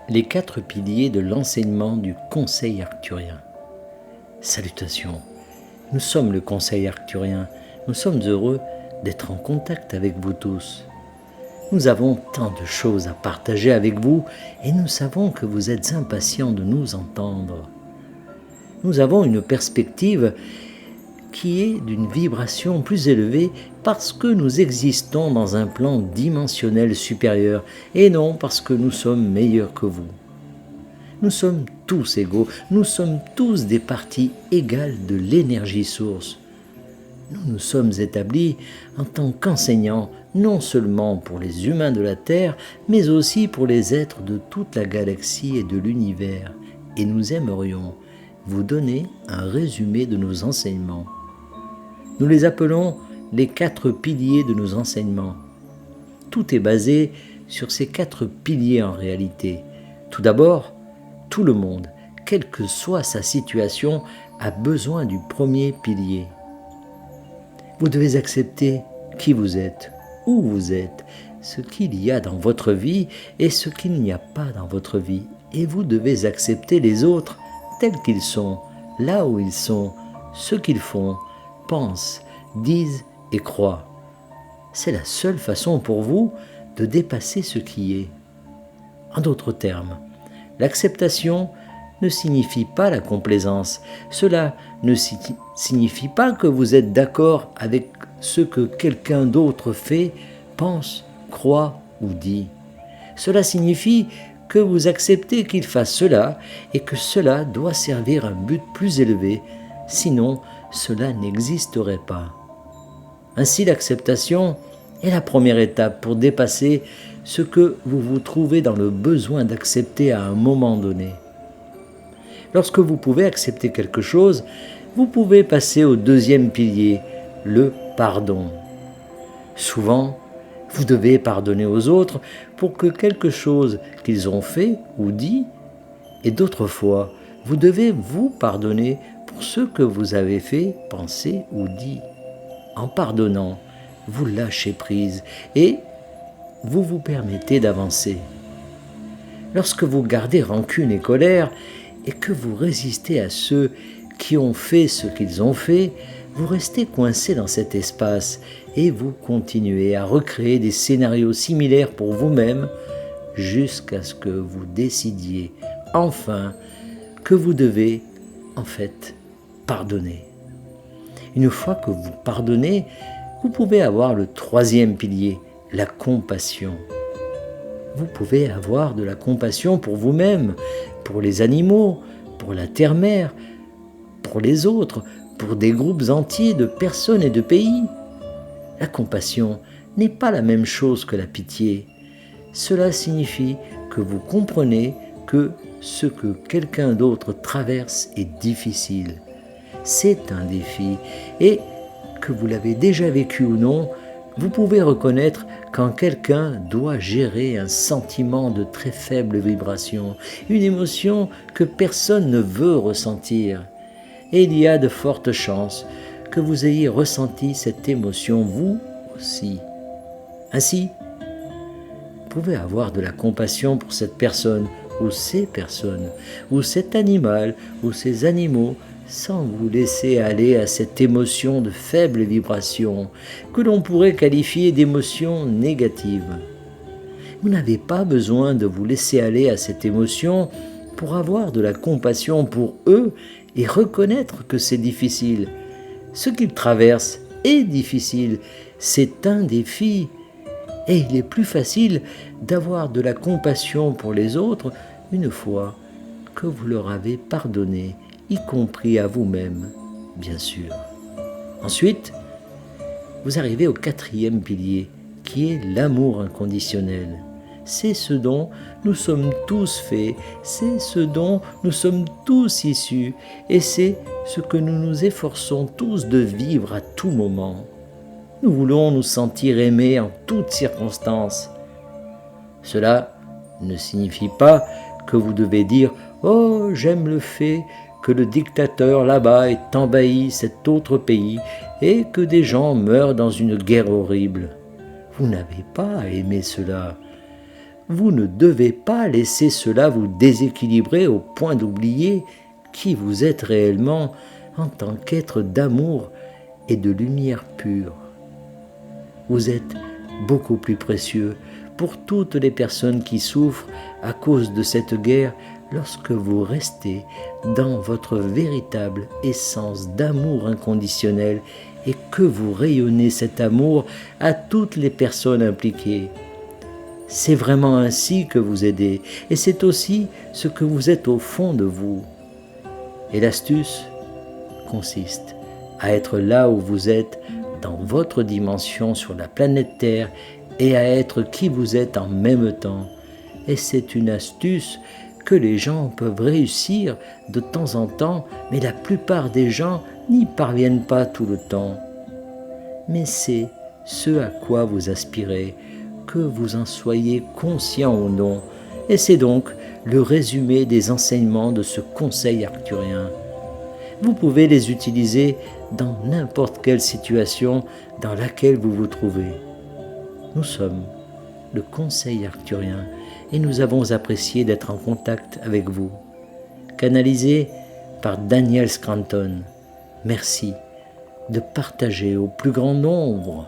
Les 4 piliers de l'enseignement du Conseil arcturien. Salutations, nous sommes le Conseil arcturien, nous sommes heureux d'être en contact avec vous tous. Nous avons tant de choses à partager avec vous et nous savons que vous êtes impatients de nous entendre. Nous avons une perspective qui est d'une vibration plus élevée parce que nous existons dans un plan dimensionnel supérieur et non parce que nous sommes meilleurs que vous. Nous sommes tous égaux, nous sommes tous des parties égales de l'énergie source. Nous nous sommes établis en tant qu'enseignants, non seulement pour les humains de la Terre, mais aussi pour les êtres de toute la galaxie et de l'univers, et nous aimerions vous donner un résumé de nos enseignements. Nous les appelons les 4 piliers de nos enseignements. Tout est basé sur ces 4 piliers en réalité. Tout d'abord, tout le monde, quelle que soit sa situation, a besoin du premier pilier. Vous devez accepter qui vous êtes, où vous êtes, ce qu'il y a dans votre vie et ce qu'il n'y a pas dans votre vie. Et vous devez accepter les autres tels qu'ils sont, là où ils sont, ce qu'ils font, pensent, disent et croient. C'est la seule façon pour vous de dépasser ce qui est. En d'autres termes, l'acceptation ne signifie pas la complaisance. Cela ne signifie pas que vous êtes d'accord avec ce que quelqu'un d'autre fait, pense, croit ou dit. Cela signifie que vous acceptez qu'il fasse cela et que cela doit servir un but plus élevé, sinon cela n'existerait pas. Ainsi, l'acceptation est la première étape pour dépasser ce que vous vous trouvez dans le besoin d'accepter à un moment donné. Lorsque vous pouvez accepter quelque chose, vous pouvez passer au deuxième pilier, le pardon. Souvent, vous devez pardonner aux autres pour que quelque chose qu'ils ont fait ou dit, et d'autres fois, vous devez vous pardonner pour ce que vous avez fait, pensé ou dit. En pardonnant, vous lâchez prise et vous vous permettez d'avancer. Lorsque vous gardez rancune et colère et que vous résistez à ceux qui ont fait ce qu'ils ont fait, vous restez coincé dans cet espace et vous continuez à recréer des scénarios similaires pour vous-même jusqu'à ce que vous décidiez enfin que vous devez en fait pardonner. Une fois que vous pardonnez, vous pouvez avoir le troisième pilier, la compassion. Vous pouvez avoir de la compassion pour vous-même, pour les animaux, pour la terre-mère, pour les autres, pour des groupes entiers de personnes et de pays. La compassion n'est pas la même chose que la pitié. Cela signifie que vous comprenez que ce que quelqu'un d'autre traverse est difficile. C'est un défi et que vous l'avez déjà vécu ou non, vous pouvez reconnaître quand quelqu'un doit gérer un sentiment de très faible vibration, une émotion que personne ne veut ressentir. Et il y a de fortes chances que vous ayez ressenti cette émotion vous aussi. Ainsi, vous pouvez avoir de la compassion pour cette personne ou ces personnes, ou cet animal ou ces animaux, sans vous laisser aller à cette émotion de faible vibration que l'on pourrait qualifier d'émotion négative. Vous n'avez pas besoin de vous laisser aller à cette émotion pour avoir de la compassion pour eux et reconnaître que c'est difficile. Ce qu'ils traversent est difficile, c'est un défi. Et il est plus facile d'avoir de la compassion pour les autres une fois que vous leur avez pardonné, y compris à vous-même, bien sûr. Ensuite, vous arrivez au 4e pilier, qui est l'amour inconditionnel. C'est ce dont nous sommes tous faits, c'est ce dont nous sommes tous issus, et c'est ce que nous nous efforçons tous de vivre à tout moment. Nous voulons nous sentir aimés en toutes circonstances. Cela ne signifie pas que vous devez dire « Oh, j'aime le fait que le dictateur là-bas ait envahi cet autre pays et que des gens meurent dans une guerre horrible. » Vous n'avez pas à aimer cela. vous ne devez pas laisser cela vous déséquilibrer au point d'oublier qui vous êtes réellement en tant qu'être d'amour et de lumière pure. Vous êtes beaucoup plus précieux pour toutes les personnes qui souffrent à cause de cette guerre lorsque vous restez dans votre véritable essence d'amour inconditionnel et que vous rayonnez cet amour à toutes les personnes impliquées. C'est vraiment ainsi que vous aidez et c'est aussi ce que vous êtes au fond de vous. Et l'astuce consiste à être là où vous êtes dans votre dimension sur la planète Terre et à être qui vous êtes en même temps. Et c'est une astuce que les gens peuvent réussir de temps en temps, mais la plupart des gens n'y parviennent pas tout le temps. Mais c'est ce à quoi vous aspirez, que vous en soyez conscient ou non. Et c'est donc le résumé des enseignements de ce conseil arcturien. Vous pouvez les utiliser dans n'importe quelle situation dans laquelle vous vous trouvez. Nous sommes le conseil arcturien et nous avons apprécié d'être en contact avec vous. Canalisé par Daniel Scranton. Merci de partager au plus grand nombre